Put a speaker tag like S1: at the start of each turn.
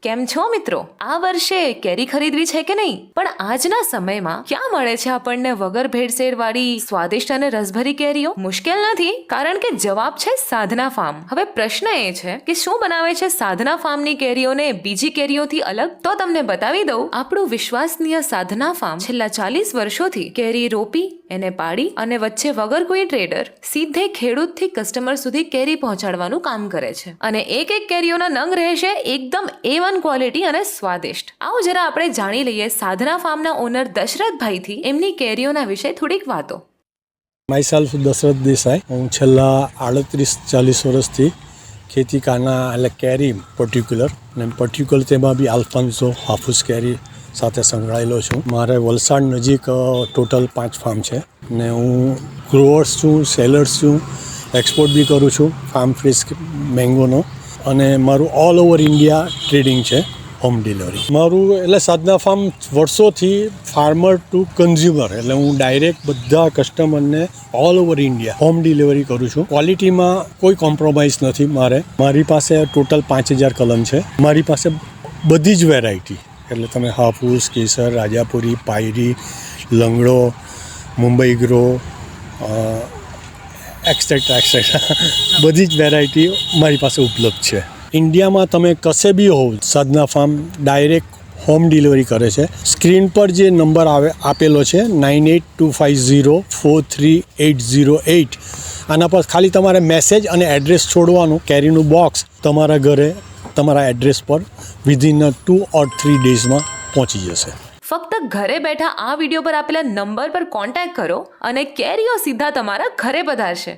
S1: કેમ છો મિત્રો? આ વર્ષે કેરી ખરીદવી છે કે નહીં? પણ આજના સમયમાં ક્યાં મળે છે આપણને વગર ભેળસેળ વાળી સ્વાદિષ્ટ અને રસભરી કેરીઓ? મુશ્કેલ નથી, કારણ કે જવાબ છે સાધના ફાર્મ. હવે પ્રશ્ન એ છે કે શું બનાવે છે સાધના ફાર્મની કેરીઓને બીજી કેરીઓથી અલગ? તો તમને બતાવી દઉં. આપણું વિશ્વસનીય સાધના ફાર્મ છેલ્લા 40 વર્ષોથી કેરી રોપી, એને પાડી અને વચ્ચે વગર કોઈ ટ્રેડર સીધે ખેડૂતથી કસ્ટમર સુધી કેરી પહોંચાડવાનું કામ કરે છે. અને એક કેરીઓના નંગ રહેશે એકદમ A1 ક્વોલિટી અને સ્વાદિષ્ટ. આવો જરા આપણે જાણી લઈએ સાધના ફાર્મના ઓનર દશરથભાઈથી એમની કેરીઓના વિશે થોડીક વાતો.
S2: માયસેલ્ફ દશરથ દેસાઈ. હું છેલ્લા 38-40 વર્ષથી ખેતી કાના એટલે કેરી પર્ટિક્યુલર તેમાં બી આલ્ફાન્સો હાફૂસ કેરી સાથે સંકળાયેલો છું. મારે વલસાડ નજીક ટોટલ 5 ફાર્મ છે ને હું ગ્રોઅર્સ છું, સેલર્સ છું, એક્સપોર્ટ બી કરું છું ફાર્મ ફ્રેશ મેંગોનો. અને મારું ઓલ ઓવર ઇન્ડિયા ટ્રેડિંગ છે, હોમ ડિલિવરી. મારું એટલે સાધના ફાર્મ વર્ષોથી ફાર્મર ટુ કન્ઝ્યુમર, એટલે હું ડાયરેક્ટ બધા કસ્ટમરને all over India home delivery કરું છું. ક્વોલિટીમાં કોઈ કોમ્પ્રોમાઇઝ નથી. મારી પાસે ટોટલ 5000 કલમ છે. મારી પાસે બધી જ વેરાયટી, એટલે તમે હાફૂસ, કેસર, રાજાપુરી, પાયરી, લંગડો, મુંબઈ ગ્રો, એક્સેટ્રા બધી જ વેરાયટીઓ મારી પાસે ઉપલબ્ધ છે. ઇન્ડિયામાં તમે કશે બી હોવ, સાધના ફાર્મ ડાયરેક્ટ હોમ ડિલિવરી કરે છે. સ્ક્રીન પર જે નંબર આપેલો છે 9825043808, આના પર ખાલી તમારે મેસેજ અને એડ્રેસ છોડવાનું. કેરીનું બોક્સ તમારા ઘરે તમારા એડ્રેસ પર વિધિન 2 or 3 ડેઝમાં પહોંચી જશે.
S1: ફક્ત ઘરે બેઠા આ વિડીયો પર આપેલા નંબર પર કોન્ટેક્ટ કરો અને કેરીઓ સીધા તમારા ઘરે પધારશે.